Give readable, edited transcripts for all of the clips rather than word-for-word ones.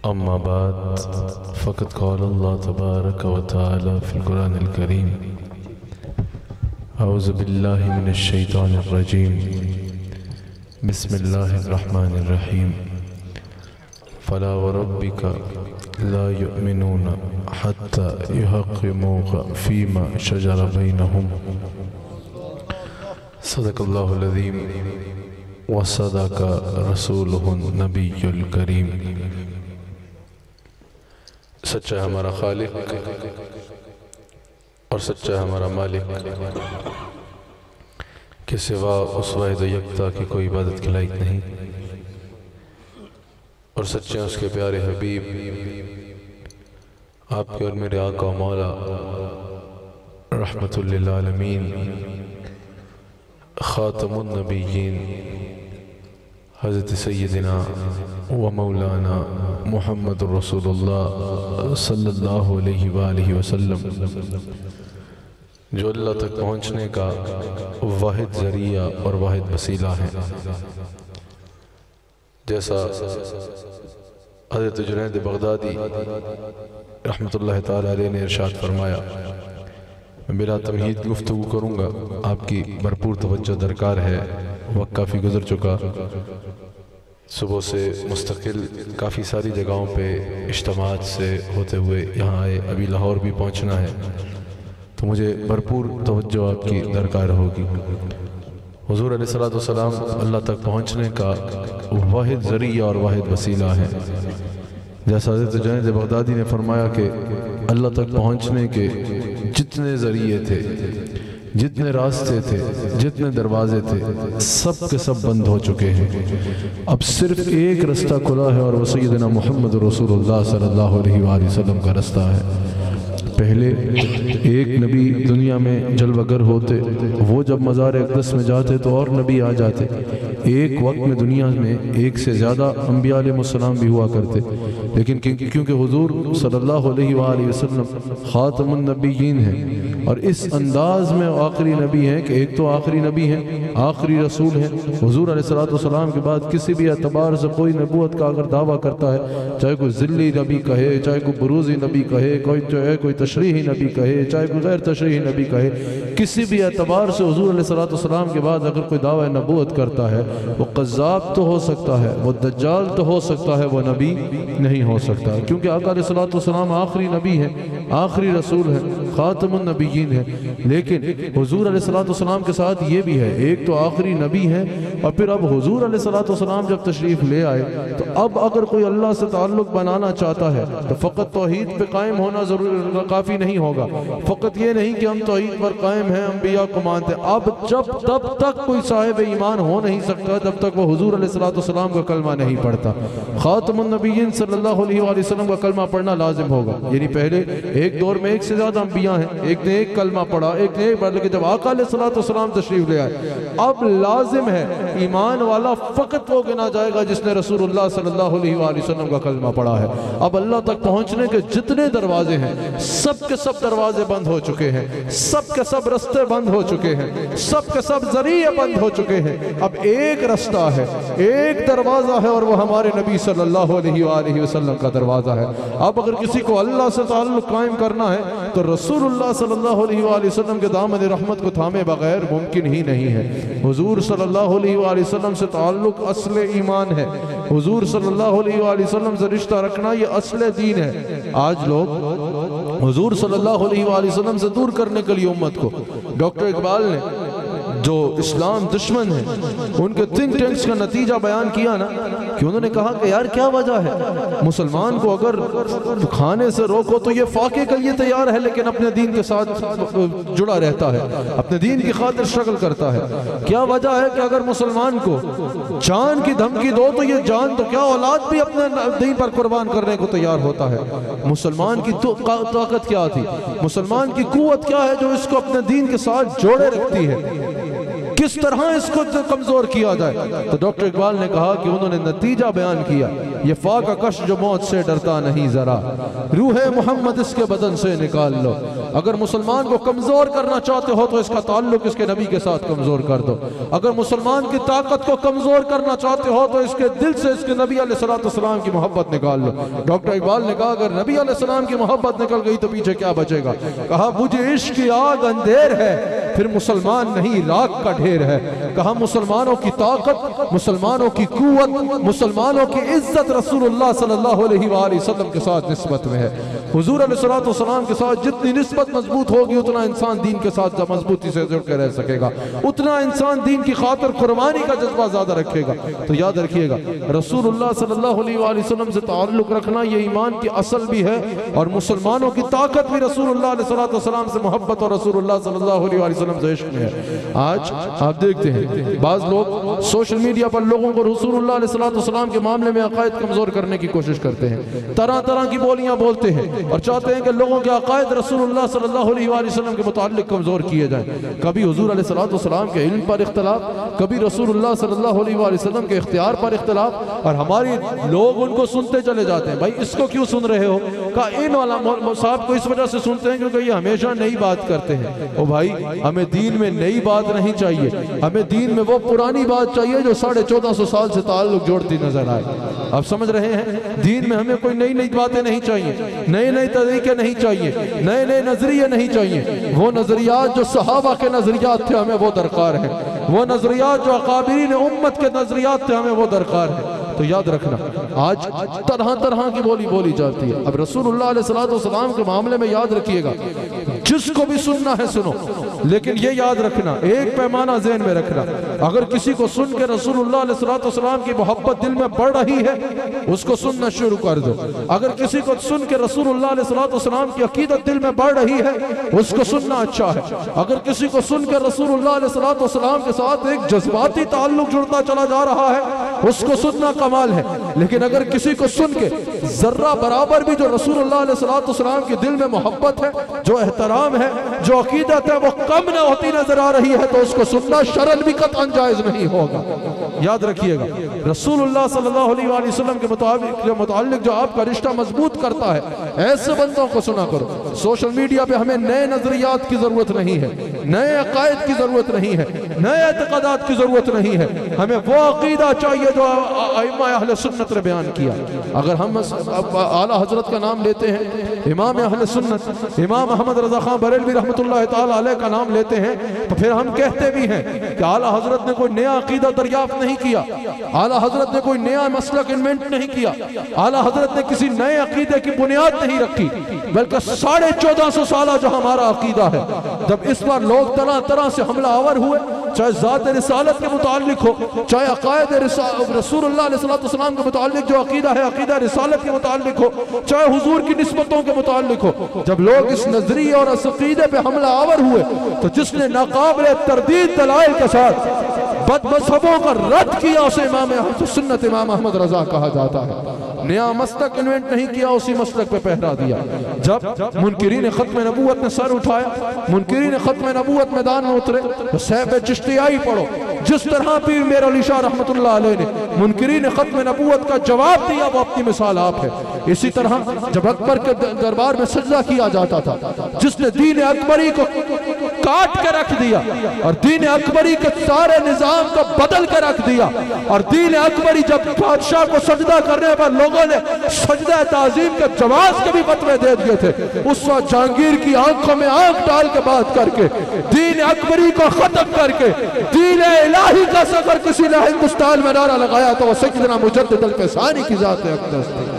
أما بعد فقد قال الله تبارك وتعالى في القرآن الكريم أعوذ بالله من الشيطان الرجيم بسم الله الرحمن الرحيم فلا وربك لا يؤمنون حتى يحكموك فيما شجر بينهم صدق الله العظيم وصدق رسوله النبي الكريم۔ سچا ہے ہمارا خالق اور سچا ہے ہمارا مالک کہ سوا اس واحد و یکتا کی کوئی عبادت کے لائق نہیں، اور سچے ہیں اس کے پیارے حبیب آپ کے اور میرے آقا و مولا رحمت للعالمین خاتم النبیین حضرت سیدنا و مولانا محمد رسول اللہ صلی اللہ علیہ وآلہ وسلم، جو اللہ تک پہنچنے کا واحد ذریعہ اور واحد وسیلہ ہے۔ جیسا حضرت جنید بغدادی رحمت اللہ تعالی علیہ نے ارشاد فرمایا، میں بلا تمہید گفتگو کروں گا، آپ کی بھرپور توجہ درکار ہے، وقت کافی گزر چکا، صبح سے مستقل کافی ساری جگہوں پہ اجتماعات سے ہوتے ہوئے یہاں آئے، ابھی لاہور بھی پہنچنا ہے، تو مجھے بھرپور توجہ آپ کی درکار ہوگی۔ حضور علیہ السلام اللہ تک پہنچنے کا واحد ذریعہ اور واحد وسیلہ ہے۔ جیسا حضرت جنید بغدادی نے فرمایا کہ اللہ تک پہنچنے کے جتنے ذریعے تھے، جتنے راستے تھے، جتنے دروازے تھے، سب کے سب بند ہو چکے ہیں، اب صرف ایک رستہ کھلا ہے، اور وہ سیدنا محمد رسول اللہ صلی اللہ علیہ وآلہ وسلم کا رستہ ہے۔ پہلے ایک نبی دنیا میں جلوہ گر ہوتے، وہ جب مزار اقدس میں جاتے تو اور نبی آ جاتے، ایک وقت میں دنیا میں ایک سے زیادہ انبیاء علیہ السلام بھی ہوا کرتے، لیکن کیونکہ حضور صلی اللہ علیہ وآلہ وسلم خاتم النبیین ہیں، اور اس انداز میں آخری نبی ہیں کہ ایک تو آخری نبی ہیں، آخری رسول ہیں۔ حضور علیہ السلام کے بعد کسی بھی اعتبار سے کوئی نبوت کا اگر دعویٰ کرتا ہے، چاہے کوئی ذلی نبی کہے، چاہے کوئی بروزی نبی کہے، کوئی تشریحی نبی کہے، چاہے کوئی غیر تشریحی نبی کہے، کسی بھی اعتبار سے حضور علیہ السلام کے بعد اگر کوئی دعویٰ نبوت کرتا ہے، وہ قذاب تو ہو سکتا ہے، وہ دجال تو ہو سکتا ہے، وہ نبی نہیں ہو سکتا، کیونکہ آقا علیہ السلام آخری نبی ہے، آخری رسول ہے، خاتم النبیین ہے۔ لیکن حضور علیہ السلام کے ساتھ یہ بھی ہے، ایک تو آخری نبی ہے، اور پھر اب حضور علیہ السلام جب تشریف لے آئے تو اب اگر کوئی اللہ سے تعلق بنانا چاہتا ہے تو فقط توحید پہ قائم ہونا ضروری کافی نہیں ہوگا، فقط یہ نہیں کہ ہم توحید پر قائم ہیں، انبیاء کو مانتے ہیں، اب تب تک کوئی صاحب ایمان ہو نہیں سکتا جب تک وہ حضور علیہ السلام کا کلمہ نہیں پڑھتا۔ خاتم النبیین صلی اللہ علیہ وآلہ وسلم کا کلمہ پڑھنا لازم ہوگا، یعنی پہلے ایک دور میں ایک سے زیادہ انبیاء ہیں، ایک نے ایک کلمہ پڑھا، ایک نے ایک پڑھا، لیکن جب آقا علیہ السلام تشریف لے آئے، اب لازم ہے ایمان والا فقط وہ گنا جائے گا جس نے رسول اللہ صلی اللہ علیہ وآلہ وسلم کا کلمہ پڑھا ہے۔ اب اللہ تک پہنچنے کے جتنے دروازے ہیں، سب کے سب دروازے بند ہو چکے ہیں، سب کے سب رستے بند ہو چکے ہیں، سب کے سب ذریعے بند ہو چکے ہیں، اب ایک رستہ ہے، ایک دروازہ ہے، اور وہ ہمارے نبی صلی اللہ علیہ وآلہ وسلم کا دروازہ ہے۔ اب اگر کسی کو اللہ سے تعلق قائم کرنا ہے تو رسول اللہ صلی اللہ علیہ وآلہ وسلم کے دامن رحمت کو تھامے بغیر ممکن ہی نہیں ہے۔ حضور صلی اللہ علیہ وآلہ وسلم سے تعلق اصل ایمان ہے، حضور صلی اللہ علیہ وآلہ وسلم سے رشتہ رکھنا یہ اصل دین ہے۔ آج لوگ حضور صلی اللہ علیہ وآلہ وسلم سے دور کرنے کے لیے امت کو، ڈاکٹر اقبال نے جو اسلام دشمن ہیں ان کے تھنک ٹینکس کا نتیجہ بیان کیا نا، کہ انہوں نے کہا کہ یار کیا وجہ ہے، مسلمان کو اگر کھانے سے روکو تو یہ فاقے کے لیے تیار ہے، لیکن اپنے دین کے ساتھ جڑا رہتا ہے، اپنے دین کی خاطر شغل کرتا ہے۔ کیا وجہ ہے کہ اگر مسلمان کو جان کی دھمکی دو تو یہ جان تو کیا اولاد بھی اپنے دین پر قربان کرنے کو تیار ہوتا ہے۔ مسلمان کی طاقت کیا تھی، مسلمان کی قوت کیا ہے جو اس کو اپنے دین کے ساتھ جوڑے رکھتی ہے، کس طرح اس کو کمزور کیا جائے؟ تو ڈاکٹر اقبال نے کہا کہ انہوں نے نتیجہ بیان کیا، یہ فاقہ کش جو موت سے ڈرتا نہیں ذرا، روح محمد اس کے بدن سے نکال لو۔ اگر مسلمان کو کمزور کرنا چاہتے ہو تو اس کا تعلق اس کے نبی کے ساتھ کمزور کر دو۔ اگر مسلمان کی طاقت کو کمزور کرنا چاہتے ہو تو اس کے دل سے اس کے نبی علیہ السلام کی محبت نکال لو۔ ڈاکٹر اقبال نے کہا اگر نبی علیہ السلام کی محبت نکل گئی تو پیچھے کیا بچے گا؟ کہا مجھے عشق کی آگ اندھیر ہے، پھر مسلمان نہیں راک کا ڈھیر ہے۔ کہا مسلمانوں کی طاقت، مسلمانوں کی قوت، مسلمانوں کی عزت رسول اللہ صلی اللہ علیہ وآلہ وسلم کے ساتھ نسبت میں ہے۔ حضور علیہ السلام کے ساتھ جتنی نسبت مضبوط ہوگی اتنا انسان دین کے ساتھ مضبوطی سے جڑ کے رہ سکے گا، اتنا انسان دین کی خاطر قربانی کا جذبہ زیادہ رکھے گا۔ تو یاد رکھیے گا رسول اللہ صلی اللہ علیہ وآلہ وسلم سے تعلق رکھنا یہ ایمان کی اصل بھی ہے، اور مسلمانوں کی طاقت بھی رسول اللہ علیہ السلام سے محبت اور رسول اللہ صلی اللہ علیہ وآلہ وسلم سے عشق میں ہے۔ آج آپ دیکھتے ہیں بعض لوگ سوشل میڈیا پر لوگوں کو رسول اللہ علیہ السلام کے معاملے میں عقائد کمزور کرنے کی کوشش کرتے ہیں، طرح طرح کی بولیاں بولتے ہیں اور چاہتے ہیں کہ لوگوں کے عقائد رسول اللہ صلی اللہ علیہ وآلہ وسلم کے متعلق کمزور کیے جائیں۔ کبھی حضور علیہ السلام کے علم پر اختلاف، کبھی رسول اللہ صلی اللہ علیہ وآلہ وسلم کے اختیار پر اختلاف، اور ہماری لوگ ان کو سنتے چلے جاتے ہیں۔ بھائی اس کو کیوں سن رہے ہو؟ کہا ان والا صاحب کو اس وجہ سے سنتے ہیں کیونکہ یہ ہمیشہ نئی بات کرتے ہیں۔ او بھائی ہمیں دین میں نئی بات نہیں چاہیے، ہمیں دین میں وہ پرانی بات چاہیے جو 1450 سال سے تعلق جوڑتی نظر آئے۔ آپ سمجھ رہے ہیں؟ دین میں ہمیں کوئی نئی باتیں نہیں چاہیے، نئے طریقے نہیں چاہیے، نئے نظریے نہیں چاہیے۔ وہ نظریات جو صحابہ کے نظریات تھے ہمیں وہ درکار ہیں، وہ نظریات جو اکابرین امت کے نظریات تھے ہمیں وہ درکار ہیں۔ تو یاد رکھنا آج طرح طرح کی بولی جاتی ہے۔ اب رسول اللہ علیہ السلام کے معاملے میں یاد رکھیے گا جس کو بھی سننا ہے سنو، لیکن یہ یاد رکھنا ایک پیمانہ ذہن میں رکھنا، اگر کسی کو سن کے رسول اللہ علیہ السلام کی محبت دل میں بڑھ رہی ہے اس کو سننا شروع کر دو۔ اگر کسی کو سن کے رسول اللہ علیہ السلام کی عقیدت دل میں بڑھ رہی ہے اس کو سننا اچھا ہے۔ اگر کسی کو سن کے رسول اللہ علیہ السلام کے ساتھ ایک جذباتی تعلق جڑتا چلا جا رہا ہے اس کو سننا کمال ہے۔ لیکن اگر کسی کو سن کے ذرہ برابر بھی جو رسول اللہ علیہ السلام کے دل میں محبت ہے، جو احترام ہے، جو عقیدت ہے وہ کم نہ ہوتی نظر آ رہی ہے تو اس کو سننا شرعاً بھی قطعاً جائز نہیں ہوگا۔ یاد رکھیے گا رسول اللہ صلی اللہ علیہ وآلہ وسلم کے متعلق جو آپ کا رشتہ مضبوط کرتا ہے ایسے بندوں کو سنا کرو۔ سوشل میڈیا پہ ہمیں نئے نظریات کی ضرورت نہیں ہے، نئے عقائد کی ضرورت نہیں ہے، نئے اعتقادات کی ضرورت نہیں ہے، ہمیں وہ عقیدہ چاہیے جو ائمہ اہل سنت نے بیان کیا۔ اگر ہم اعلیٰ حضرت کا نام لیتے ہیں، امام اہل سنت امام احمد رضا خان بریلوی رحمۃ اللہ تعالی علیہ کا نام لیتے ہیں تو پھر ہم کہتے بھی ہیں کہ اعلیٰ حضرت نے کوئی نیا عقیدہ دریافت نہیں کیا، اعلیٰ حضرت نے کوئی نیا مسلک انوینٹ نہیں کیا، اعلیٰ حضرت نے کسی نئے عقیدے کی بنیاد نہیں رکھی، بلکہ 1450 سالہ جو ہمارا عقیدہ ہے، جب اس پر لوگ طرح طرح سے حملہ آور ہوئے، چاہے ذات رسالت کے متعلق ہو، چاہے عقائد رسول اللہ علیہ السلام کے متعلق جو عقیدہ ہے عقیدہ رسالت کے متعلق ہو، چاہے حضور کی نسبتوں کے متعلق ہو، جب لوگ اس نظریے اور اس عقیدے پہ حملہ آور ہوئے تو جس نے ناقابل تردید دلائل کے ساتھ بد مذہبوں کا رد کیا اسے امام سنت امام احمد رضا کہا جاتا ہے۔ نیا مسلک انوینٹ نہیں کیا، اسی مسلک پہ پہرا دیا۔ جب منکرین ختم نبوت نے سر اٹھایا، منکرین ختم نبوت میدان میں اترے تو سیف چشتیائی پڑھو، جس طرح پیر میر علی شاہ رحمت اللہ علیہ نے منکرین ختم نبوت کا جواب دیا وہ اپنی مثال آپ ہے۔ اسی طرح جب اکبر کے دربار میں سجدہ کیا جاتا تھا، جس نے دین اکبری کو کاٹ کے رکھ دیا اور دین اکبری کے سارے نظام کو بدل کے رکھ دیا، اور دین اکبری جب بادشاہ کو سجدہ کرنے پر لوگوں نے سجدہ تعظیم کے جواز کے بھی فتوے دے دیے تھے، اس وقت جہانگیر کی آنکھوں میں آنکھ ڈال کے بات کر کے دین اکبری کو ختم کر کے دین الہی کا سفر کسی نے ہندوستان میں نعرہ لگایا تو وہ سیدنا مجدد الفسانی کی ذات اقدس تھی۔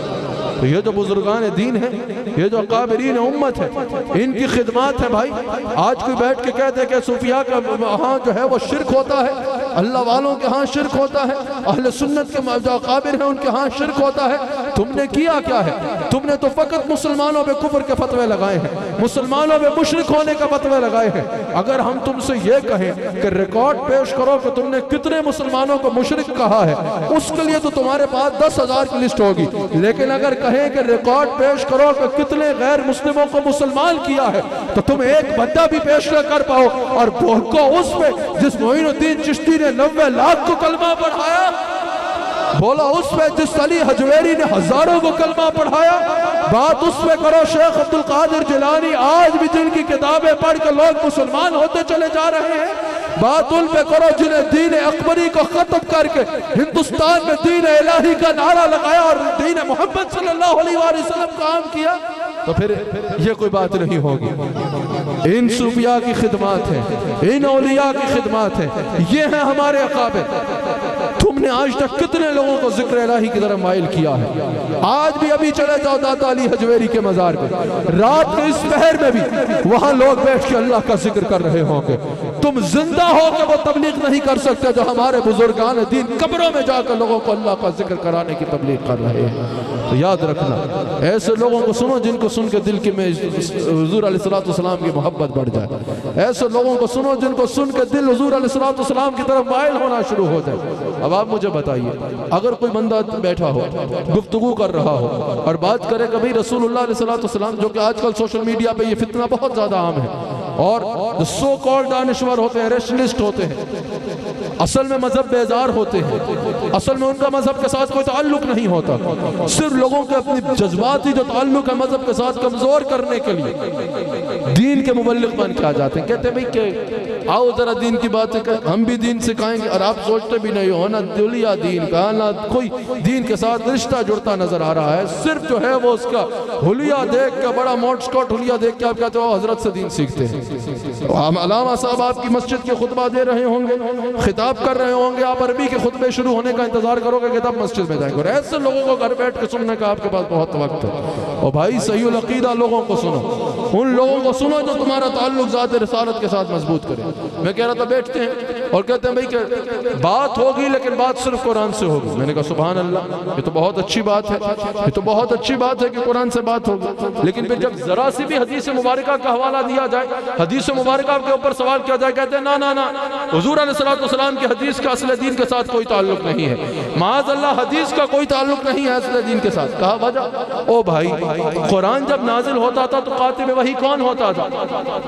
تو یہ جو بزرگان دین ہیں، یہ جو اکابرین امت ہے، ان کی خدمات ہے۔ بھائی آج کوئی بیٹھ کے کہتے ہیں کہ صوفیاء کا وہاں جو ہے وہ شرک ہوتا ہے، اللہ والوں کے ہاں شرک ہوتا ہے، اہل سنت کے جو اکابر ہیں ان کے ہاں شرک ہوتا ہے۔ تم نے کیا کیا ہے؟ تم نے تو فقط مسلمانوں پہ کفر کے فتوے لگائے ہیں، مسلمانوں پہ مشرک ہونے کا فتوے لگائے ہیں۔ اگر ہم تم سے یہ کہیں کہ ریکارڈ پیش کرو کہ تم نے کتنے مسلمانوں کو مشرک کہا ہے، اس کے لیے تو تمہارے پاس 10,000 کی لسٹ ہوگی، لیکن اگر کہیں کہ ریکارڈ پیش کرو کہ کتنے غیر مسلموں کو مسلمان کیا ہے، تو تم ایک بندہ بھی پیش نہ کر پاؤ، اور بھولکو اس پہ جس معین الدین چشتی نے 90 لاکھ کو کلمہ پڑھایا، بولا اس پہ جس علی حجویری نے ہزاروں کو کلمہ پڑھایا، بات اس پہ کرو شیخ عبدالقادر جیلانی آج بھی جن کی کتابیں پڑھ کے لوگ مسلمان ہوتے چلے جا رہے ہیں، بات ان پہ کرو جنہیں دین اکبری کو ختم کر کے ہندوستان میں دین الہی کا نعرہ لگایا اور دین محمد صلی اللہ علیہ وآلہ وسلم کا عام کیا، تو پھر یہ کوئی بات نہیں ہوگی۔ ان صوفیاء کی خدمات ہیں، ان اولیاء کی خدمات ہیں، یہ ہیں ہمارے اکابر۔ تم نے آج تک کتنے لوگوں کو ذکر الہی کی طرف مائل کیا ہے؟ آج بھی ابھی چلے جاؤ داتا علی حجویری کے مزار پہ، رات کے اس پہر میں بھی وہاں لوگ بیٹھ کے اللہ کا ذکر کر رہے ہوں گے۔ تم زندہ ہو کہ وہ تبلیغ نہیں کر سکتے جو ہمارے بزرگان دین قبروں میں جا کر لوگوں کو اللہ کا ذکر کرانے کی تبلیغ کر رہے ہیں۔ تو یاد رکھنا، ایسے لوگوں کو سنو جن کو سن کے دل کی میں حضور علیہ السلام کی محبت بڑھ جائے، ایسے لوگوں کو سنو جن کو سن کے دل حضور علیہ السلام کی طرف مائل ہونا شروع ہو جائے۔ اب آپ مجھے بتائیے، اگر کوئی بندہ بیٹھا ہو، گفتگو کر رہا ہو اور بات کرے کہ بھئی رسول اللہ علیہ السلام، جو کہ آج کل سوشل میڈیا پہ یہ فتنہ بہت زیادہ عام ہے، اور جو سو کال دانشور ہوتے ہیں، ریشنلسٹ ہوتے ہیں، اصل میں مذہب بیزار ہوتے ہیں، اصل میں ان کا مذہب کے ساتھ کوئی تعلق نہیں ہوتا، صرف لوگوں کے اپنی جذباتی جو تعلق ہے مذہب کے ساتھ کمزور کرنے کے لیے دین کے مبلغ بن کے آ جاتے ہیں، کہتے ہیں بھئی کہ آؤ ذرا دین کی باتیں کہ ہم بھی دین سکھائیں گے، اور آپ سوچتے بھی نہیں ہو نا دلیا دین کا، نہ کوئی دین کے ساتھ رشتہ جڑتا نظر آ رہا ہے، صرف جو ہے وہ اس کا حلیہ دیکھ کے، بڑا موٹ سکوٹ حلیہ دیکھ کے آپ کہتے ہو حضرت سے دین سیکھتے ہیں۔ علامہ صاحب آپ کی مسجد کے خطبہ دے رہے ہوں گے، خطاب کر رہے ہوں گے، آپ عربی کے خطبے شروع ہونے کا انتظار کرو گے کہ تب مسجد میں جائیں گے، اور ایسے لوگوں کو گھر بیٹھ کے سننے کا آپ کے پاس بہت وقت ہے۔ اور بھائی صحیح العقیدہ لوگوں کو سنو، ان لوگوں کو سنو جو تمہارا تعلق ذات رسالت کے ساتھ مضبوط کرے۔ میں کہہ رہا تھا بیٹھتے ہیں اور کہتے ہیں بھئی کہ بات ہوگی لیکن بات صرف قرآن سے ہوگی۔ میں نے کہا سبحان اللہ، یہ تو بہت اچھی بات ہے، یہ تو بہت اچھی بات ہے کہ قرآن سے بات ہوگی، لیکن پھر جب ذرا سی بھی حدیث مبارکہ کا حوالہ دیا جائے، حدیث مبارکہ کے اوپر سوال کیا جائے، کہتے ہیں نا حضور علیہ السلام کی حدیث کا اصل دین کے ساتھ کوئی تعلق نہیں ہے، معاذ اللہ حدیث کا کوئی تعلق نہیں ہے اصل دین کے ساتھ۔ کہا وجہ؟ او بھائی، قرآن جب نازل ہوتا تھا تو کاتب وحی کون ہوتا تھا؟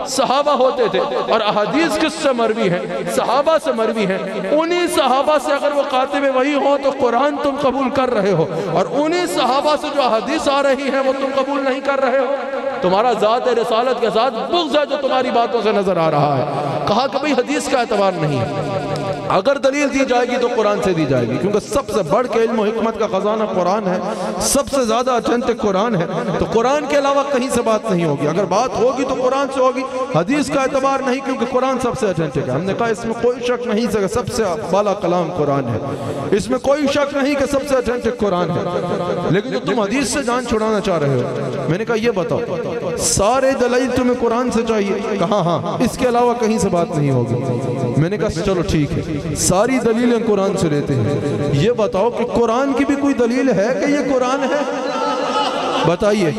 صحابہ ہوتے تھے، اور احادیث کس سے مروی ہیں؟ صحابہ سے مروی ہیں۔ انہی صحابہ سے اگر وہ کاتب وحی ہو تو قرآن تم قبول کر رہے ہو، اور انہی صحابہ سے جو حدیث آ رہی ہے وہ تم قبول نہیں کر رہے ہو۔ تمہارا ذات رسالت کے ساتھ بغض ہے جو تمہاری باتوں سے نظر آ رہا ہے۔ کہا کہ بھئی حدیث کا اعتبار نہیں ہے، اگر دلیل دی جائے گی تو قرآن سے دی جائے گی، کیونکہ سب سے بڑھ کے علم و حکمت کا خزانہ قرآن ہے، سب سے زیادہ اتھینٹک قرآن ہے، تو قرآن کے علاوہ کہیں سے بات نہیں ہوگی۔ اگر بات ہوگی تو قرآن سے ہوگی، حدیث کا اعتبار نہیں، کیونکہ قرآن سب سے اتھینٹک ہے۔ ہم نے کہا اس میں کوئی شک نہیں کہ سب سے بالا کلام قرآن ہے، اس میں کوئی شک نہیں کہ سب سے اتھینٹک قرآن ہے، لیکن جو تم حدیث سے جان چھڑانا چاہ رہے ہو، میں نے کہا یہ بتاؤ سارے دلائل تمہیں قرآن سے چاہیے؟ کہا ہاں، اس کے علاوہ کہیں سے بات نہیں ہوگی۔ میں نے کہا چلو ٹھیک ہے، ساری دلیلیں قرآن سے لیتے ہیں، یہ بتاؤ کہ قرآن کی بھی کوئی دلیل ہے کہ یہ قرآن ہے؟ بتائیے،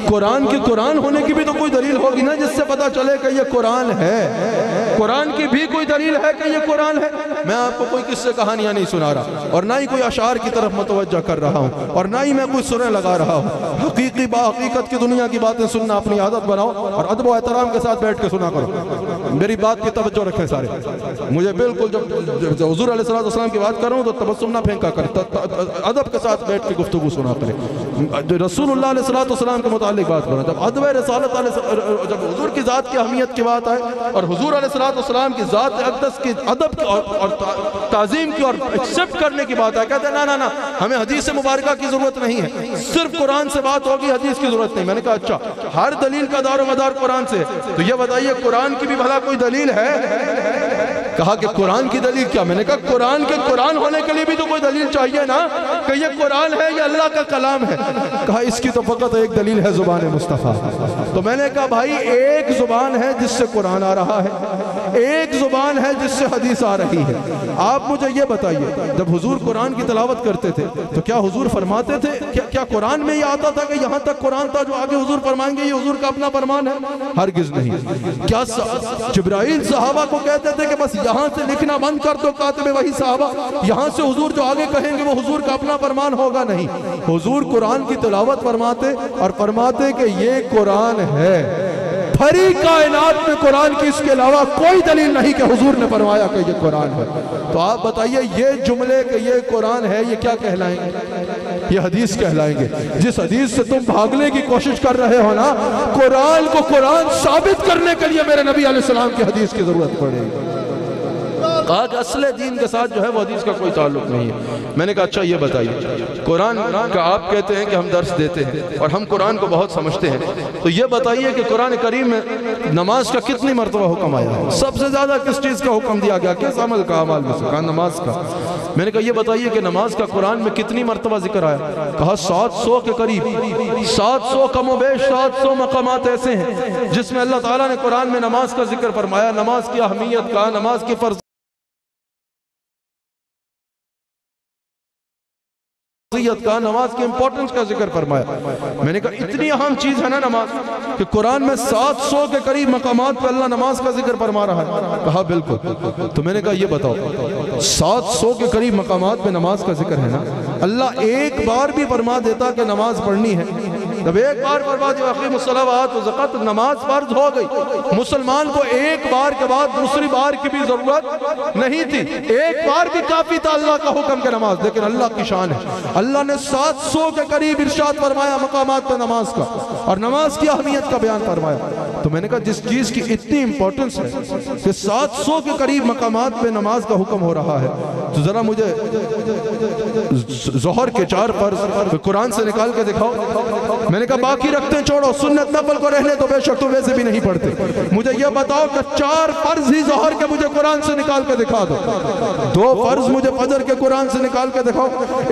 قرآن کی قرآن ہونے کی بھی تو کوئی دلیل ہوگی نا جس سے پتا چلے کہ یہ قرآن ہے۔ قرآن کی بھی کوئی دلیل ہے کہ یہ قرآن ہے؟ میں آپ کو کوئی قصے کہانیاں نہیں سنا رہا، اور نہ ہی کوئی اشعار کی طرف متوجہ کر رہا ہوں، اور نہ ہی میں کوئی سریں لگا رہا ہوں۔ حقیقی با حقیقت کی دنیا کی باتیں سننا اپنی عادت بناؤ، اور ادب و احترام کے ساتھ بیٹھ کے سنا کرو۔ میری بات کی توجہ رکھیں سارے، مجھے بالکل جب حضور علیہ السلام کی بات کروں تو تبسم نہ پھینکا کریں، ادب کے ساتھ بیٹھ کے گفتگو سنا کریں۔ رسول اللہ علیہ السلام کے متعلق بات کرنا، جب ادب رسالت جب حضور کی ذات کی اہمیت کی بات آئے اور حضور علیہ السلام کی ذات اقدس کی ادب اور تعظیم کی اور ایکسپٹ کرنے کی بات ہے. کہتے ہیں نا ہمیں حدیث مبارکہ کی ضرورت نہیں ہے, صرف قرآن سے بات ہوگی, حدیث کی ضرورت نہیں. میں نے کہا اچھا, ہر دلیل کا دار و مدار قرآن سے, تو یہ بتائیے قرآن کی بھی بھلا کوئی دلیل ہے؟ کہا کہ قرآن کی دلیل کیا؟ میں نے کہا قرآن کے قرآن ہونے کے لیے بھی تو کوئی دلیل چاہیے نا, کہ یہ قرآن ہے یا اللہ کا کلام ہے. کہا اس کی تو فقط ایک دلیل ہے, زبان مصطفیٰ. تو میں نے کہا بھائی ایک زبان ہے جس سے قرآن آ رہا ہے, ایک زبان ہے جس سے حدیث آ رہی ہے. آپ مجھے یہ بتائیے, جب حضور قرآن کی تلاوت کرتے تھے تو کیا حضور فرماتے تھے, کیا قرآن میں یہ آتا تھا کہ یہاں تک قرآن تھا جو آگے حضور فرمائیں گے یہ حضور کا اپنا فرمان ہے؟ ہرگز نہیں. کیا جبرائیل صحابہ کو کہتے تھے کہ بس یہاں سے لکھنا بند کر دو کاتب وحی صحابہ, یہاں سے حضور جو آگے کہیں گے وہ حضور کا اپنا فرمان ہوگا؟ نہیں. حضور قرآن کی تلاوت فرماتے اور فرماتے کہ یہ قرآن ہے. بھری کائنات میں قرآن کی اس کے علاوہ کوئی دلیل نہیں کہ حضور نے فرمایا کہ یہ قرآن ہے. تو آپ بتائیے یہ جملے کہ یہ قرآن ہے یہ کیا کہلائیں گے؟ یہ حدیث کہلائیں گے. جس حدیث سے تم بھاگنے کی کوشش کر رہے ہو نا, قرآن کو قرآن ثابت کرنے کے لیے میرے نبی علیہ السلام کی حدیث کی ضرورت پڑے گی. کہا کہ اصل دین کے ساتھ جو ہے وہ حدیث کا کوئی تعلق نہیں ہے. میں نے کہا اچھا یہ بتائیے, قرآن کا آپ کہتے ہیں کہ ہم درس دیتے ہیں اور ہم قرآن کو بہت سمجھتے ہیں, تو یہ بتائیے کہ قرآن کریم میں نماز کا کتنی مرتبہ حکم آیا ہے؟ سب سے زیادہ کس چیز کا حکم دیا گیا, کس عمل کا اعمال میں سے؟ کہا نماز کا. میں نے کہا یہ بتائیے کہ نماز کا قرآن میں کتنی مرتبہ ذکر آیا؟ کہا 700 کے قریب. 700 کم و بیش 700 مقامات ایسے ہیں جس میں اللہ تعالیٰ نے قرآن میں نماز کا ذکر فرمایا, نماز کی اہمیت کا, نماز کی فرض کا, نماز کی امپورٹنس کا ذکر فرمایا. میں نے کہا اتنی اہم چیز ہے نا نماز کہ قرآن میں 700 کے قریب مقامات پر اللہ نماز کا ذکر فرما رہا ہے. کہا بالکل. تو میں نے کہا یہ بتاؤ 700 کے قریب مقامات پہ نماز کا ذکر ہے نا, اللہ ایک بار بھی فرما دیتا کہ نماز پڑھنی ہے, جب ایک بار فرما دیا اقیموا الصلاۃ و زکات, نماز فرض ہو گئی. مسلمان کو ایک بار کے بعد دوسری بار کی بھی ضرورت نہیں تھی, ایک بار بھی کافی تھا اللہ کا حکم کے نماز. لیکن اللہ کی شان ہے, اللہ نے 700 کے قریب ارشاد فرمایا مقامات پر نماز کا, اور نماز کی اہمیت کا بیان فرمایا. تو میں نے کہا جس چیز کی اتنی امپورٹنس ہے کہ 700 کے قریب مقامات پہ نماز کا حکم ہو رہا ہے, تو ذرا مجھے ظہر کے 4 فرض قرآن سے نکال کے دکھاؤ. میں نے کہا باقی رکھتے ہیں چھوڑو, سنت نفل کو رہنے تو بے شک تم ویسے بھی نہیں پڑھتے. مجھے یہ بتاؤ کہ 4 فرض ہی ظہر کے مجھے قرآن سے نکال کے دکھا دو. 2 فرض مجھے فجر کے قرآن سے نکال کے دکھاؤ.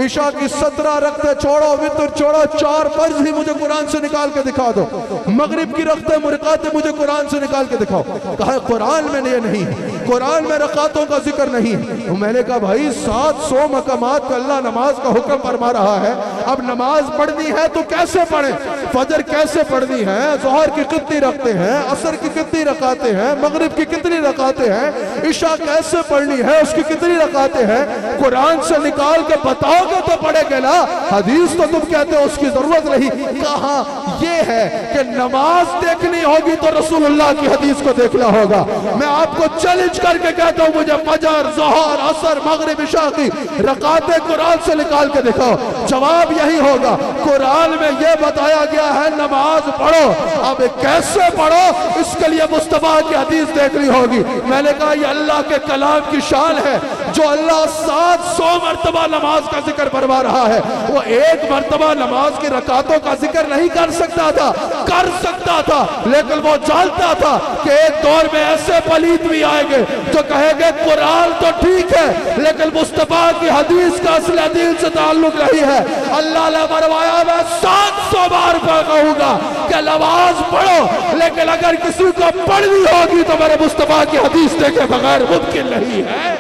عشاء کی 17 رکھتے چھوڑو, وتر چھوڑو, 4 فرض ہی مجھے قرآن سے نکال کے دکھا دو. مغرب کی رکھتے مرقات مجھے قرآن سے نکال کے دکھاؤ. کہا قرآن میں یہ نہیں ہے, قرآن میں رکعتوں کا ذکر نہیں ہے. میں نے کہا بھائی 700 مقامات پہ اللہ نماز کا حکم فرما رہا ہے, اب نماز پڑھنی ہے تو کیسے پڑھیں؟ فجر کیسے پڑھنی ہے, ظہر کی کتنی رکھتے ہیں, عصر کی کتنی رکعتیں ہیں, مغرب کی کتنی رکعتیں ہیں, عشاء کیسے پڑھنی ہے, اس کی کتنی رکعتیں ہیں, قرآن سے نکال کے بتاؤ گے تو پڑھے گے نا. حدیث تو تم کہتے ہو اس کی ضرورت نہیں. کہاں یہ ہے کہ نماز دیکھنی ہوگی تو رسول اللہ کی حدیث کو دیکھنا ہوگا. میں آپ کو چیلنج کر کے کہتا ہوں مجھے فجر, ظہر, عصر, مغرب, عشاء کی رکعتیں قرآن سے نکال کے دکھاؤ. جواب یہی ہوگا, قرآن میں یہ بتایا گیا ہے نماز پڑھو. اب کیسے پڑھو اس کے لیے مصطفیٰ کی حدیث دیکھنی ہوگی. میں نے کہا یہ اللہ کے کلام کی شان ہے جو اللہ 700 مرتبہ نماز کا ذکر فرما رہا ہے. وہ ایک مرتبہ نماز کی رکعتوں کا ذکر نہیں کر سکتا تھا, کر سکتا تھا, لیکن وہ جانتا تھا کہ ایک دور میں ایسے پلید بھی آئیں گے جو کہیں گے قرآن تو ٹھیک ہے لیکن مصطفیٰ کی حدیث کا اصل دین سے تعلق نہیں ہے. اللہ نے فرمایا میں 700 بار کہوں گا کہ نماز پڑھو, لیکن اگر کسی کو پڑھنی ہوگی تو میرے مصطفیٰ کی حدیث دیکھے بغیر ممکن نہیں ہے.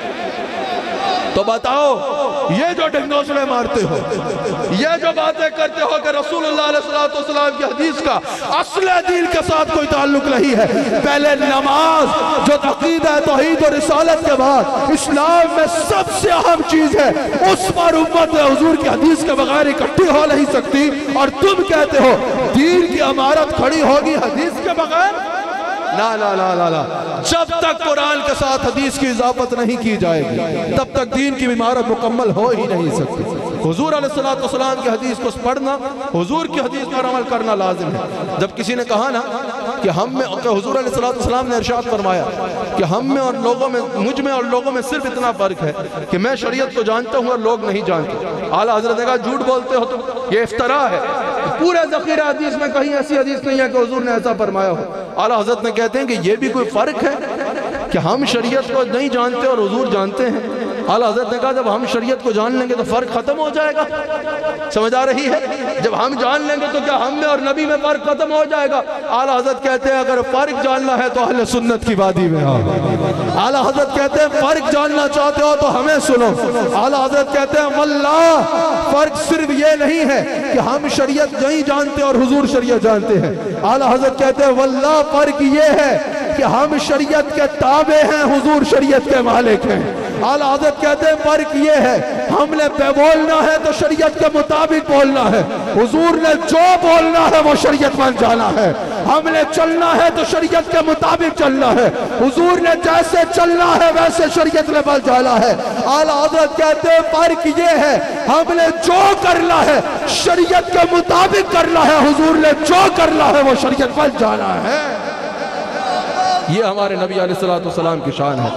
تو بتاؤ یہ جو ڈنگوسلے مارتے ہو, یہ جو باتیں کرتے ہو کہ رسول اللہ علیہ السلام کی حدیث کا اصل دین کے ساتھ کوئی تعلق نہیں ہے. پہلے نماز جو عقیدہ توحید و رسالت کے بعد اسلام میں سب سے اہم چیز ہے, اس پر امت حضور کی حدیث کے بغیر اکٹھی ہو نہیں سکتی. اور تم کہتے ہو دین کی عمارت کھڑی ہوگی حدیث کے بغیر؟ لا لا لا لا لا, جب تک قرآن کے ساتھ حدیث کی اضافت نہیں کی جائے گی تب تک دین کی عمارت مکمل ہو ہی نہیں سکتی. حضور علیہ السلام کی حدیث کو پڑھنا، حضور کی حدیث پر عمل کرنا لازم ہے۔ جب کسی نے کہا نا کہ حضور علیہ السلام نے ارشاد فرمایا کہ ہم میں اور لوگوں میں، مجھ میں اور لوگوں میں صرف اتنا فرق ہے کہ میں شریعت کو جانتا ہوں اور لوگ نہیں جانتے۔ اعلیٰ حضرت نے کہا جھوٹ بولتے ہو تم، یہ افترا ہے، پورے ذخیرہ حدیث میں کہیں ایسی حدیث نہیں ہے کہ حضور نے ایسا فرمایا ہو۔ اعلیٰ حضرت نے کہتے ہیں کہ یہ بھی کوئی فرق ہے کہ ہم شریعت کو نہیں جانتے اور حضور جانتے ہیں۔ اعلیٰ حضرت نے کہا جب ہم شریعت کو جان لیں گے تو فرق ختم ہو جائے گا، سمجھ آ رہی ہے؟ جب ہم جان لیں گے تو کیا ہم میں اور نبی میں فرق ختم ہو جائے گا؟ اعلیٰ حضرت کہتے ہیں اگر فرق جاننا ہے تو اہل سنت کی وادی میں آؤ۔ اعلیٰ حضرت کہتے ہیں فرق جاننا چاہتے ہو تو ہمیں سنو۔ اعلیٰ حضرت کہتے ہیں واللہ فرق صرف یہ نہیں ہے کہ ہم شریعت نہیں جانتے اور حضور شریعت جانتے ہیں۔ اعلیٰ حضرت کہتے ہیں واللہ فرق یہ ہے کہ ہم شریعت کے تابع ہیں، حضور شریعت کے مالک ہیں۔ اعلیٰ حضرت کہتے ہیں فرق یہ ہے ہم نے بولنا ہے تو شریعت کے مطابق بولنا ہے، حضور نے جو بولنا ہے وہ شریعت بن جانا ہے۔ ہم نے چلنا ہے تو شریعت کے مطابق چلنا ہے، حضور نے جیسے چلنا ہے ویسے شریعت میں بن جانا ہے۔ اعلیٰ حضرت کہتے ہیں فرق یہ ہے ہم نے جو کرنا ہے شریعت کے مطابق کرنا ہے، حضور نے جو کرنا ہے وہ شریعت بن جانا ہے۔ یہ ہمارے نبی علیہ السلام کی شان ہے،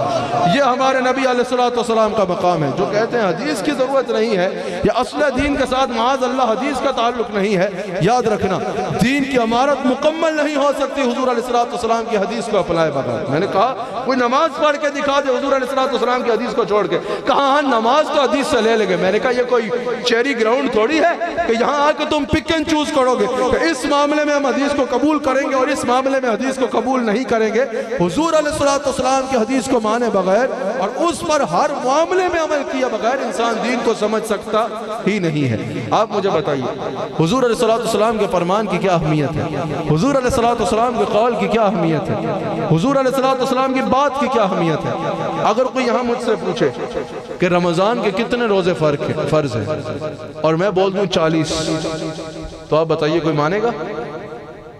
یہ ہمارے نبی علیہ السلام کا مقام ہے۔ جو کہتے ہیں حدیث کی ضرورت نہیں ہے یا اصل دین کے ساتھ معاذ اللہ حدیث کا تعلق نہیں ہے، یاد رکھنا دین کی عمارت مکمل نہیں ہو سکتی حضور علیہ السلام کی حدیث کو اپنائے بغیر۔ میں نے کہا کوئی نماز پڑھ کے دکھا دے حضور علیہ السلام کی حدیث کو چھوڑ کے، کہا ہاں نماز تو حدیث سے لے لیں گے۔ میں نے کہا یہ کوئی چیری گراؤنڈ تھوڑی ہے کہ یہاں آ کے تم پک اینڈ چوز کرو گے کہ اس معاملے میں ہم حدیث کو قبول کریں گے اور اس معاملے میں حدیث کو قبول نہیں کریں گے۔ حضور علیہ السلام کی حدیث کو مانے بغیر اور اس پر ہر معاملے میں عمل کیا بغیر انسان دین کو سمجھ سکتا ہی نہیں ہے۔ آپ مجھے بتائیے حضور علیہ السلام کے فرمان کی کیا اہمیت ہے، حضور علیہ السلام کے قول کی کیا اہمیت ہے، حضور علیہ السلام کی بات کی کیا اہمیت ہے۔ اگر کوئی یہاں مجھ سے پوچھے کہ رمضان کے کتنے روزے فرض ہیں اور میں بول دوں 40، تو آپ بتائیے کوئی مانے گا؟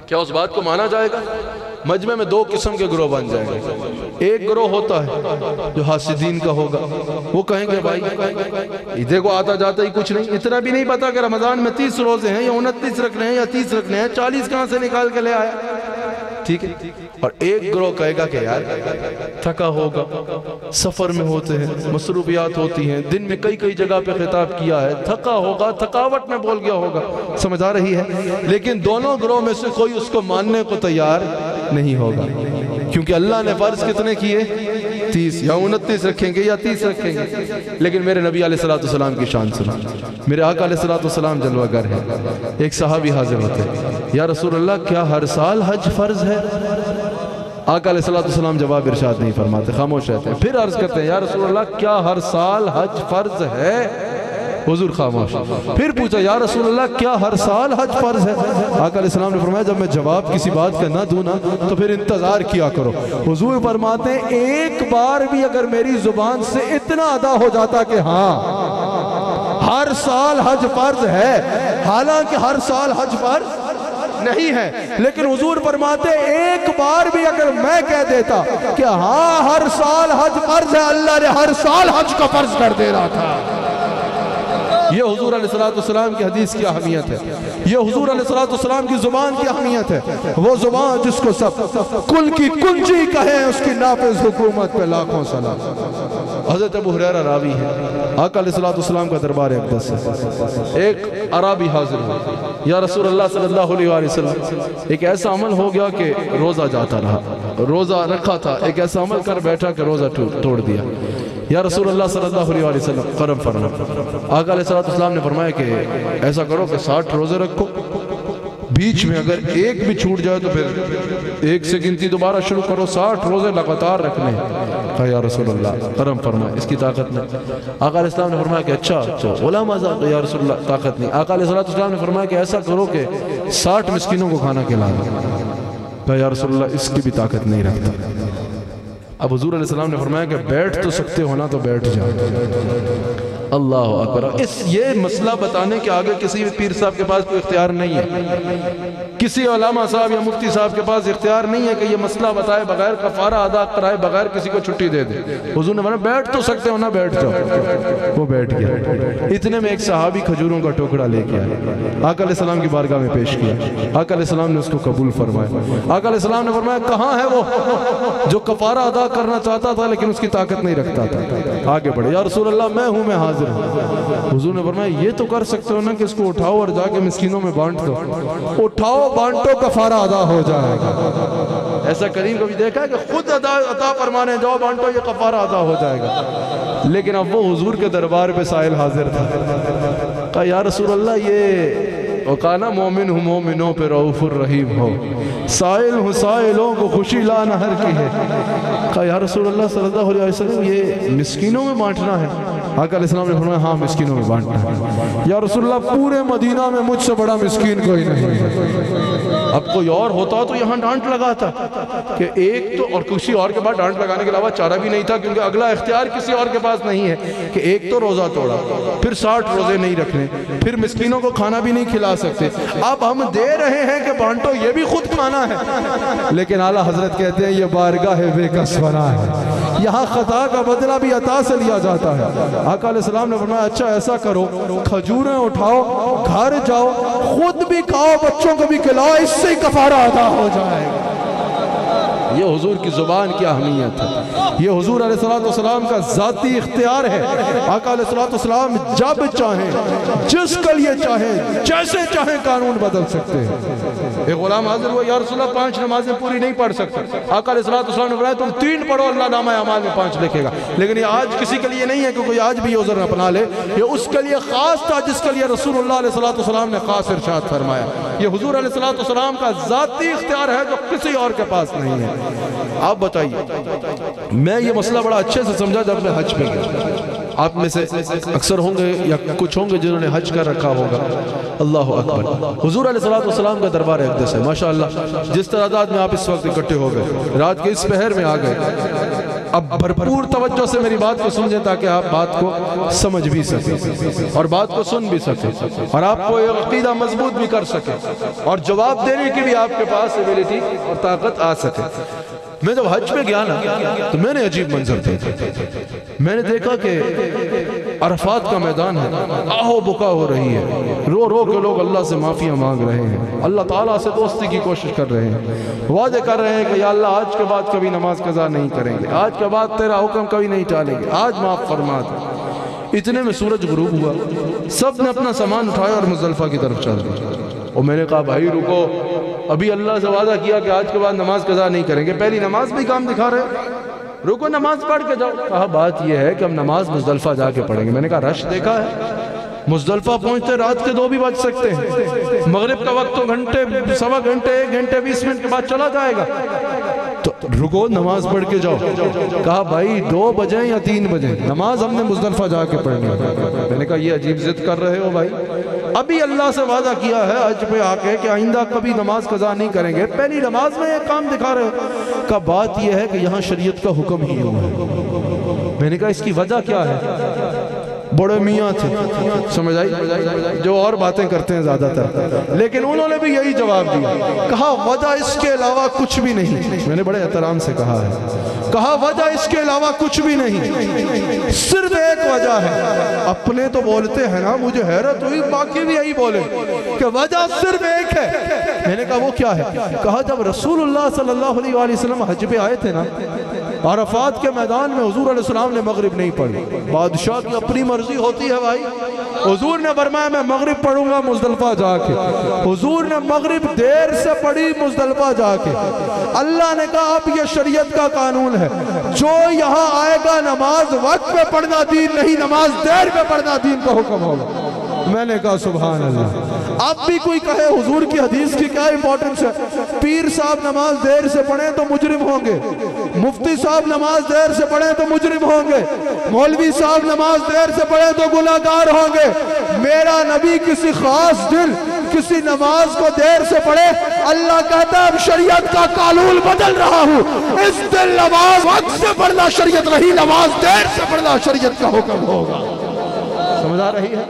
کیا اس بات کو مانا جائے گا؟ مجمع میں دو قسم کے گروہ بن جائیں گے۔ ایک گروہ ہوتا ہے جو حاسدین کا ہوگا، وہ کہیں گے بھائی دیکھو آتا جاتا ہی کچھ نہیں، اتنا بھی نہیں پتا کہ رمضان میں 30 روزے ہیں یا 29 رکھنے ہیں یا 30 رکھنے ہیں، 40 کہاں سے نکال کے لے آیا، ٹھیک ہے۔ اور ایک گروہ کہے گا کہ یار تھکا ہوگا، سفر میں ہوتے ہیں، مصروفیات ہوتی ہیں، دن میں کئی جگہ پہ خطاب کیا ہے، تھکا ہوگا، تھکاوٹ میں بول گیا ہوگا، سمجھ آ رہی ہے۔ لیکن دونوں گروہ میں سے کوئی اس کو ماننے کو تیار نہیں ہوگا، کیونکہ اللہ نے فرض کتنے کیے؟ 30 یا 29 رکھیں گے یا 30 رکھیں گے۔ لیکن میرے نبی علیہ السلام کی شان سنا، میرے آقا علیہ السلام جلوہ گر ہے۔ ایک صحابی حاضر ہوتے ہیں، یا رسول اللہ کیا ہر سال حج فرض ہے؟ آقا علیہ السلام جواب ارشاد نہیں فرماتے، خاموش رہتے ہیں۔ پھر عرض کرتے ہیں یا رسول اللہ کیا ہر سال حج فرض ہے؟ حضور خاموش۔ پھر پوچھا یا رسول اللہ کیا ہر سال حج فرض ہے؟ آقا علیہ السلام نے فرمایا جب میں جواب کسی بات کا نہ دوں نا تو پھر انتظار کیا کرو۔ حضور فرماتے ہیں ایک بار بھی اگر میری زبان سے اتنا ادا ہو جاتا کہ ہاں ہر سال حج فرض ہے، حالانکہ ہر سال حج فرض نہیں ہے، لیکن حضور فرماتے ایک بار بھی اگر میں کہہ دیتا کہ ہاں ہر سال حج فرض ہے، اللہ نے ہر سال حج کا فرض کر دینا تھا۔ یہ حضور علیہ السلام کی حدیث کی اہمیت ہے، یہ حضور علیہ السلام کی زبان کی اہمیت ہے۔ وہ زبان جس کو سب کل کی کنجی کہیں اس کی نافذ حکومت پہ لاکھوں سلام۔ حضرت ابو ہریرہ راوی ہے، آقا علیہ السلام کا دربار اقدس ہے۔ ایک عربی حاضر ہوا، یا رسول اللہ صلی اللہ علیہ وسلم ایک ایسا عمل ہو گیا کہ روزہ جاتا رہا، روزہ رکھا تھا، ایک ایسا عمل کر بیٹھا کہ روزہ توڑ دیا۔ یا رسول اللہ صلی اللہ علیہ وسلم کرم فرما۔ آقا علیہ السلام نے فرمایا کہ ایسا کرو کہ 60 روزے رکھو، بیچ میں اگر ایک بھی چھوٹ جائے تو پھر ایک سے گنتی دوبارہ شروع کرو، 60 روزے لگاتار رکھنے۔ کہا یا رسول اللہ کرم فرمائے، اس کی طاقت نہیں۔ آقا علیہ السلام نے فرمایا کہ اچھا تو غلام آزاد، یا رسول اللہ طاقت نہیں۔ آقا علیہ السلام نے فرمایا کہ ایسا کرو کہ 60 مسکینوں کو کھانا کھلانا۔ کہا یا رسول اللہ اس کی بھی طاقت نہیں رکھتا۔ اب حضور علیہ السلام نے فرمایا کہ بیٹھ تو سکتے ہو نا تو بیٹھ جاؤ۔ اللہ اکبر. یہ مسئلہ بتانے کے آگے کسی پیر صاحب کے پاس کوئی اختیار نہیں ہے, کسی علامہ صاحب یا مفتی صاحب کے پاس اختیار نہیں ہے کہ یہ مسئلہ بتائے بغیر کفارہ ادا کرائے بغیر کسی کو چھٹی دے دے. حضور نے فرمایا بیٹھ تو سکتے ہو نا, بیٹھ جاؤ. وہ بیٹھ گیا. اتنے میں ایک صحابی کھجوروں کا ٹوکرا لے کے آیا, آقا علیہ السلام کی بارگاہ میں پیش کیا. آقا علیہ السلام نے اس کو قبول فرمایا. آقا علیہ السلام نے فرمایا کہاں ہے وہ جو کفارہ ادا کرنا چاہتا تھا لیکن اس کی طاقت نہیں رکھتا تھا؟ آگے بڑھے, یا رسول اللہ میں ہوں, میں حاضر ہوں. حضور نے فرمایا یہ تو کر سکتے ہو نا کہ اس کو اٹھاؤ اور جا کے مسکینوں میں بانٹ دو. اٹھاؤ بانٹو کفارہ ادا ہو جائے گا. ایسا کریم کبھی دیکھا ہے کہ خود عطا فرمانے جاؤ بانٹو یہ کفارہ ادا ہو جائے گا؟ لیکن اب وہ حضور کے دربار پہ سائل حاضر تھا. کہا یا رسول اللہ یہ وقانا مومن ہوں مومنوں پہ رؤوف الرحیم ہو, سائل ہوں سائلوں کو خوشی لا نہر کی ہے. کہا یا رسول اللہ صلی اللہ علیہ وسلم یہ مسکینوں میں بانٹنا ہے؟ آقا علیہ السلام نے فرمایا ہاں مسکینوں میں بانٹنا ہے. یا رسول اللہ پورے مدینہ میں مجھ سے بڑا مسکین کوئی نہیں ہے. اب کوئی اور ہوتا تو یہاں ڈانٹ لگاتا کہ ایک تو, اور کسی اور کے بعد ڈانٹ لگانے کے علاوہ چارہ بھی نہیں تھا کیونکہ اگلا اختیار کسی اور کے پاس نہیں ہے کہ ایک تو روزہ توڑا, پھر 60 روزے نہیں رکھنے, پھر مسکینوں کو کھانا بھی نہیں کھلا سکتے. اب ہم دے رہے ہیں کہ بانٹو یہ بھی خود کھانا ہے. لیکن اعلیٰ حضرت کہتے ہیں یہ بارگاہ بے کس فنا ہے, یہاں خطا کا بدلہ بھی عطا سے لیا جاتا ہے. آقا علیہ السلام نے فرمایا اچھا ایسا کرو, کھجوریں اٹھاؤ, گھر جاؤ, خود بھی کھاؤ, بچوں کو بھی کھلاؤ, اس سے کفارہ ادا ہو جائے گا. یہ حضور کی زبان کی اہمیت ہے, یہ حضور علیہ السلام کا ذاتی اختیار ہے. آقا علیہ السلام جب چاہیں جس کے لیے چاہیں جیسے چاہیں قانون بدل سکتے ہیں. ایک غلام حاضر ہوا, یا رسول اللہ 5 نمازیں پوری نہیں پڑھ سکتا. آقا علیہ السلام نے فرمایا تم 3 پڑھو, اللہ نامہ اعمال میں 5 لکھے گا. لیکن یہ آج کسی کے لیے نہیں ہے کہ کوئی آج بھی یہ عذر اپنا لے, یہ اس کے لیے خاص تھا جس کے لیے رسول اللہ علیہ السلام نے خاص ارشاد فرمایا. یہ حضور علیہ السلام کا ذاتی اختیار ہے جو کسی اور کے پاس نہیں ہے. آپ بتائیے, میں یہ مسئلہ بڑا اچھے سے سمجھا جب میں حج پہ گیا. آپ میں سے اکثر ہوں گے یا کچھ ہوں گے جنہوں نے حج کر رکھا ہوگا. اللہ اکبر. حضور علیہ السلام کا دربار اقدس ہے ماشاءاللہ. جس تعداد میں آپ اس وقت اکٹھے ہو گئے, رات کے اس پہر میں آ گئے. اب بھرپور توجہ سے میری بات کو سمجھیں تاکہ آپ بات کو سمجھ بھی سکیں اور بات کو سن بھی سکیں اور آپ کو ایک عقیدہ مضبوط بھی کر سکیں اور جواب دینے کی بھی آپ کے پاس ایبیلٹی اور طاقت آ سکے. میں جب حج پہ گیا نا تو میں نے عجیب منظر دیکھا. میں نے دیکھا کہ عرفات کا میدان ہے, آہو بکا ہو رہی ہے, رو رو کے لوگ اللہ سے معافیاں مانگ رہے ہیں, اللہ تعالیٰ سے دوستی کی کوشش کر رہے ہیں, وعدے کر رہے ہیں کہ یا اللہ آج کے بعد کبھی نماز قضا نہیں کریں گے, آج کے بعد تیرا حکم کبھی نہیں ٹالیں گے, آج معاف فرما دے. اتنے میں سورج غروب ہوا, سب نے اپنا سامان اٹھایا اور مزدلفہ کی طرف چل گئے. اور میں نے کہا بھائی رکو, ابھی اللہ سے وعدہ کیا کہ آج کے بعد نماز قضا نہیں کریں گے, پہلی نماز بھی کام دکھا رہے, رکو نماز پڑھ کے جاؤ. کہا بات یہ ہے کہ ہم نماز مزدلفہ جا کے پڑھیں گے. میں نے کہا رش دیکھا ہے, مزدلفہ پہنچتے رات کے 2 بھی بج سکتے ہیں, مغرب کا وقت تو گھنٹے, سوا گھنٹے, 1 گھنٹے 20 منٹ کے بعد چلا جائے گا, تو رکو نماز پڑھ کے جاؤ. کہا بھائی 2 بجیں یا 3 بجیں, نماز ہم نے مزدلفہ جا کے پڑھنی ہے. میں نے کہا یہ عجیب ضد کر رہے ہو بھائی, ابھی اللہ سے وعدہ کیا ہے حج پہ آ کے کہ آئندہ کبھی نماز قضا نہیں کریں گے, پہلی نماز میں یہ کام دکھا رہے ہو. کا بات یہ ہے کہ یہاں شریعت کا حکم ہی ہوا ہے. میں نے کہا اس کی وجہ کیا ہے؟ بڑے میاں تھے, سمجھ آئی, جو اور باتیں کرتے ہیں زیادہ تر, لیکن انہوں نے بھی یہی جواب دیا. کہا وجہ اس کے علاوہ کچھ بھی نہیں. میں نے بڑے احترام سے کہا ہے, کہا وجہ اس کے علاوہ کچھ بھی نہیں, صرف ایک وجہ ہے. اپنے تو بولتے ہیں نا, مجھے حیرت ہوئی باقی بھی یہی بولے کہ وجہ صرف ایک ہے. میں نے کہا وہ کیا ہے؟ کہا جب رسول اللہ صلی اللہ علیہ وسلم حج پہ آئے تھے نا, عرفات کے میدان میں حضور علیہ السلام نے مغرب نہیں پڑھی. بادشاہ کی اپنی مرضی ہوتی ہے بھائی. حضور نے فرمایا میں مغرب پڑھوں گا مزدلفہ جا کے. حضور نے مغرب دیر سے پڑھی مزدلفہ جا کے. اللہ نے کہا اب یہ شریعت کا قانون ہے, جو یہاں آئے گا نماز وقت پہ پڑھنا دین نہیں, نماز دیر پہ پڑھنا دین کا حکم ہوگا. میں نے کہا سبحان اللہ. اب بھی کوئی کہے حضور کی حدیث کی کیا امپورٹنس ہے, پیر صاحب نماز دیر سے پڑھیں تو مجرم ہوں گے, مفتی صاحب نماز دیر سے پڑھیں تو مجرم ہوں گے, مولوی صاحب نماز دیر سے پڑھیں تو گناہگار ہوں گے. میرا نبی کسی خاص دن کسی نماز کو دیر سے پڑھے, اللہ کہتا ہے اب شریعت کا قانون بدل رہا ہوں, اس دن نماز وقت سے پڑھنا شریعت رہی, نماز دیر سے پڑھنا شریعت کا حکم ہوگا. سمجھ آ رہی ہے؟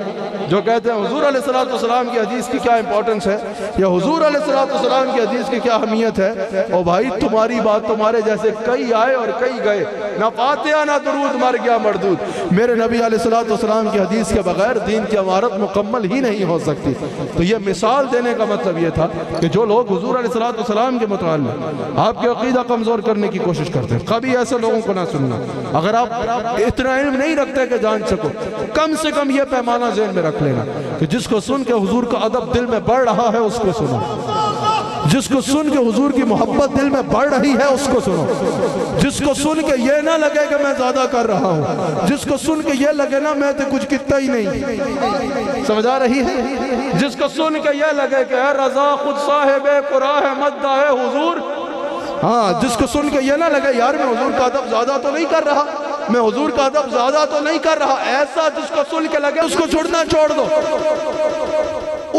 جو کہتے ہیں حضور علیہ السلام کی حدیث کی کیا امپورٹنس ہے یا حضور علیہ السلام کی حدیث کی کیا اہمیت ہے، اور بھائی تمہاری بات تمہارے جیسے کئی آئے اور کئی گئے، نہ فاتحہ نہ درود، مر گیا مردود۔ میرے نبی علیہ السلام کی حدیث کے بغیر دین کی عمارت مکمل ہی نہیں ہو سکتی۔ تو یہ مثال دینے کا مطلب یہ تھا کہ جو لوگ حضور علیہ السلام کے متعلق آپ کے عقیدہ کمزور کرنے کی کوشش کرتے ہیں، کبھی ایسے لوگوں کو نہ سننا۔ اگر آپ اتنا علم نہیں رکھتے کہ جان سکو، کم سے کم یہ پیمانہ ذہن میں رکھ لینا کہ جس کو سن کے حضور کا ادب دل میں بڑھ رہا ہے اس کو سنو، جس کو سن کے حضور کی محبت دل میں بڑھ رہی ہے اس کو سنو، جس کو سن کے یہ نہ لگے کہ میں زیادہ کر رہا ہوں، جس کو سن کے یہ لگے نا میں تو کچھ کتا ہی نہیں، سمجھ آ رہی ہے؟ جس کو سن کے یہ لگے کہ اے رضا خود صاحب قرآن مدہ ہے حضور، ہاں جس کو سن کے یہ نہ لگے یار میں حضور کا ادب زیادہ تو نہیں کر رہا، میں حضور کا ادب زیادہ تو نہیں کر رہا، ایسا جس کو سن کے لگے اس کو چھوڑنا چھوڑ دو،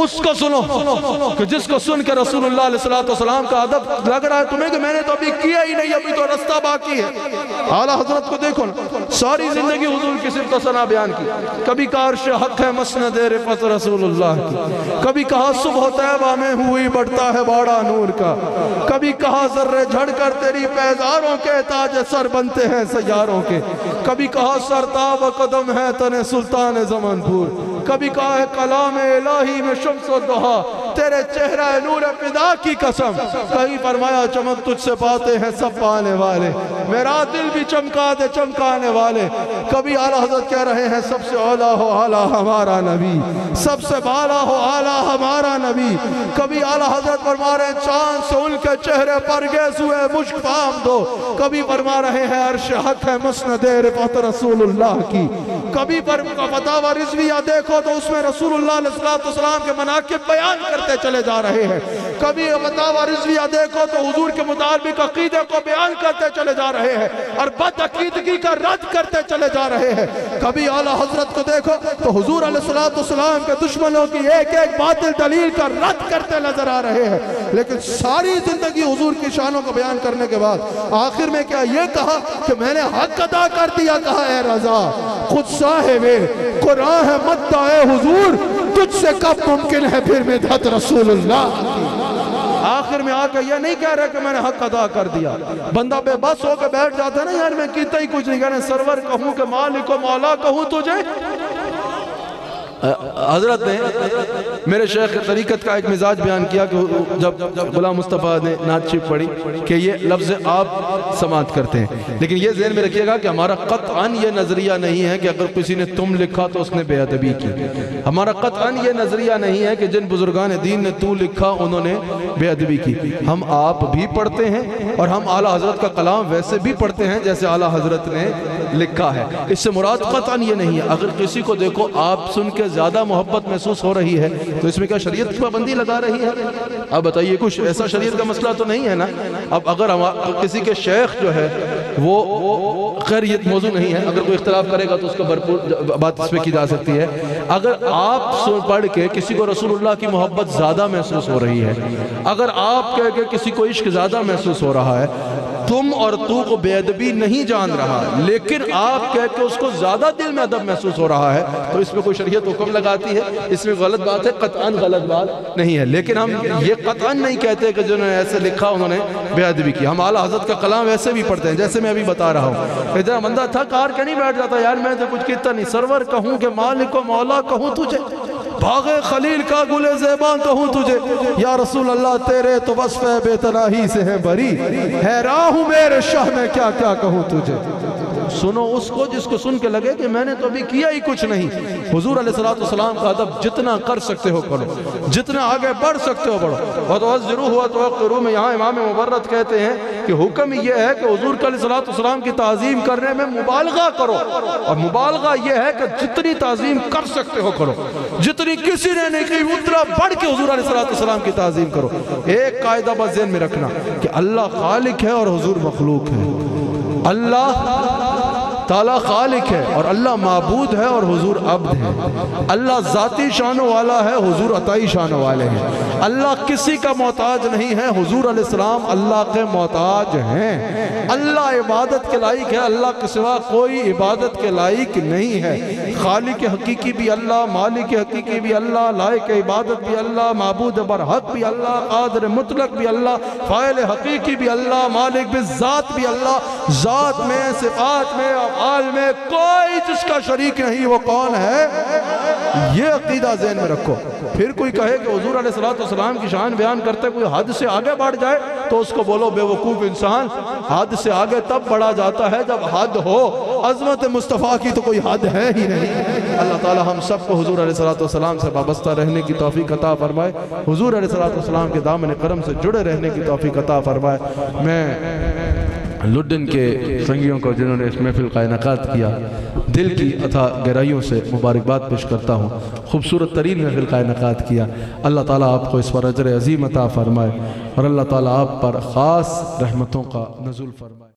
اس کو سنو کہ جس کو سن کے رسول اللہ علیہ السلام کا ادب لگ رہا ہے تمہیں کہ میں نے تو ابھی کیا ہی نہیں، ابھی تو رستہ باقی ہے۔ اعلیٰ حضرت کو دیکھو نا، ساری زندگی حضور کی صرف ثنا بیان کی، کبھی کہا عرش حق ہے مسند رفعت رسول اللہ کی، کبھی کہا صبح طیبہ میں ہوئی بڑھتا ہے باڑا نور کا، کبھی کہا ذرے جھڑ کر تیری پیزاروں کے تاج سر بنتے ہیں سیاروں کے، کبھی کہا سرتاب قدم ہے تن سلطان زمن پور، کبھی کہا ہے کلام الہی میں شمس و دہا تیرے چہرہ نور فدا کی قسم، کہیں فرمایا چمک تجھ سے پاتے ہیں سب پانے والے، میرا دل بھی چمکا دے چمکانے والے، کبھی اعلیٰ حضرت کہہ رہے ہیں سب سے اولا ہو اعلیٰ ہمارا نبی، سب سے بالا ہو اعلیٰ ہمارا نبی، کبھی اعلیٰ حضرت فرما رہے ہیں چاند سے ان کے چہرے پر گیس ہوئے مشک فام دو، کبھی فرما رہے ہیں عرش حق ہے مسند رفعت رسول اللہ کی، کبھی فتاوی رضویہ دیکھو تو اس میں رسول اللہ علیہ السلام کے مناقب بیان کرتے چلے جا رہے ہیں، کبھی فتاوی رضویہ دیکھو تو حضور کے مطابق عقیدے کو بیان کرتے چلے جا رہے ہیں اور بد عقیدگی کا رد کرتے چلے جا رہے ہیں، کبھی اعلیٰ حضرت کو دیکھو تو حضور علیہ السلام کے دشمنوں کی ایک ایک باطل دلیل کا رد کرتے نظر آ رہے ہیں، لیکن ساری زندگی حضور کی شانوں کو بیان کرنے کے بعد آخر میں کیا یہ کہا کہ میں نے حق ادا کر دیا، کہا اے رضا خود صاحب قرآن ہے مدہ اے حضور، تجھ سے کب ممکن ہے پھر مدحت رسول اللہ۔ آخر میں آکے یہ نہیں کہہ رہے کہ میں نے حق ادا کر دیا، بندہ بے بس ہو کے بیٹھ جاتا ہے نا یار میں کیتا ہی کچھ نہیں، کہنے سرور کہوں کہ مالک و مولا کہوں تجھے۔ حضرت نے میرے شیخ طریقت کا ایک مزاج بیان کیا کہ جب غلام مصطفیٰ نے نعت شریف پڑھی کہ یہ لفظ آپ سماعت کرتے ہیں، لیکن یہ ذہن میں رکھیے گا کہ ہمارا قطعاً یہ نظریہ نہیں ہے کہ اگر کسی نے تم لکھا تو اس نے بے ادبی کی، ہمارا قطعاً یہ نظریہ نہیں ہے کہ جن بزرگان دین نے تو لکھا انہوں نے بے ادبی کی، ہم آپ بھی پڑھتے ہیں اور ہم اعلیٰ حضرت کا کلام ویسے بھی پڑھتے ہیں جیسے اعلیٰ حضرت نے لکھا ہے، اس سے مراد قطعاً یہ نہیں ہے۔ اگر کسی کو دیکھو آپ سن کے زیادہ محبت محسوس ہو رہی ہے تو اس میں کیا شریعت کی پابندی لگا رہی ہے؟ اب بتائیے کچھ ایسا شریعت کا مسئلہ تو نہیں ہے نا؟ اب اگر کسی کے شیخ جو ہے وہ خیر یہ موضوع نہیں ہے، اگر کوئی اختلاف کرے گا تو اس کو بھرپور بات اس پہ کی جا سکتی ہے، اگر آپ پڑھ کے کسی کو رسول اللہ کی محبت زیادہ محسوس ہو رہی ہے، اگر آپ کہہ کے کسی کو عشق زیادہ محسوس ہو رہا ہے، تم اور تو کو بے ادبی نہیں جان رہا لیکن آپ کہہ کے اس کو زیادہ دل میں ادب محسوس ہو رہا ہے تو اس میں کوئی شریعت حکم لگاتی ہے، اس میں غلط بات ہے، قطعاً غلط بات نہیں ہے، لیکن ہم یہ قطعاً نہیں کہتے کہ جنہوں نے ایسے لکھا انہوں نے بے ادبی کی، ہم اعلیٰ حضرت کا کلام ویسے بھی پڑھتے ہیں جیسے میں ابھی بتا رہا ہوں، ادھر بندہ تھا کار کے نہیں بیٹھ جاتا یار میں تو کچھ کہتا نہیں، سرور کہوں کہ مالک و مولا کہوں تجھے، بھاغ خلیل کا گل زیبان کہوں تجھے، یا رسول اللہ تیرے تو وصف بے تناہی سے ہیں بری، حیران ہوں میرے شاہ میں کیا کیا کہوں تجھے۔ سنو اس کو جس کو سن کے لگے کہ میں نے تو ابھی کیا ہی کچھ نہیں، حضور علیہ السلام کا ادب جتنا کر سکتے ہو کرو، جتنا آگے بڑھ سکتے ہو بڑھو، وَتُعَزِّرُوهُ وَتُوَقِّرُوهُ میں یہاں امام مبرد کہتے ہیں کہ حکم یہ ہے کہ حضور علیہ السلام کی تعظیم کرنے میں مبالغہ کرو، اور مبالغہ یہ ہے کہ جتنی تعظیم کر سکتے ہو کرو، جتنی کسی نے نہیں کی اتنا بڑھ کے حضور علیہ السلام کی تعظیم کرو۔ ایک قاعدہ بس ذہن میں رکھنا کہ اللہ خالق ہے اور حضور مخلوق ہے، اللہ تعالیٰ خالق ہے اور اللہ معبود ہے اور حضور عبد ہے۔ اللہ ذاتی شان والا ہے، حضور عطائی شان والے ہیں۔ اللہ کسی کا محتاج نہیں ہے، حضور علیہ السلام اللہ کے محتاج ہیں۔ اللہ عبادت کے لائق ہے، اللہ کے سوا کوئی عبادت کے لائق نہیں ہے۔ خالق حقیقی بھی اللہ، مالک حقیقی بھی اللہ، لائق عبادت بھی اللہ، معبود برحق بھی اللہ، قادر مطلق بھی اللہ، فاعل حقیقی بھی اللہ، مالک بالذات بھی اللہ۔ ذات میں، صفات میں، افعال میں کوئی جس کا شریک نہیں، وہ کون ہے؟ یہ عقیدہ ذہن میں رکھو۔ پھر کوئی کہے کہ حضور علیہ السلام کی شان بیان کرتے کوئی حد سے آگے بڑھ جائے تو اس کو بولو بے وقوف انسان، حد سے آگے تب بڑھا جاتا ہے جب حد ہو، عظمت مصطفیٰ کی تو کوئی حد ہے ہی نہیں۔ اللہ تعالی ہم سب کو حضور علیہ السلام سے وابستہ رہنے کی توفیق عطا فرمائے، حضور علیہ السلام کے دامن کرم سے جڑے رہنے کی توفیق عطا فرمائے۔ میں لڈن کے سنگیوں کو جنہوں نے اس محفل کا انعقاد کیا دل کی عطا گہرائیوں سے مبارکباد پیش کرتا ہوں۔ خوبصورت ترین محفل کا انعقاد کیا، اللہ تعالیٰ آپ کو اس پر اجر عظیم عطا فرمائے اور اللہ تعالیٰ آپ پر خاص رحمتوں کا نزول فرمائے۔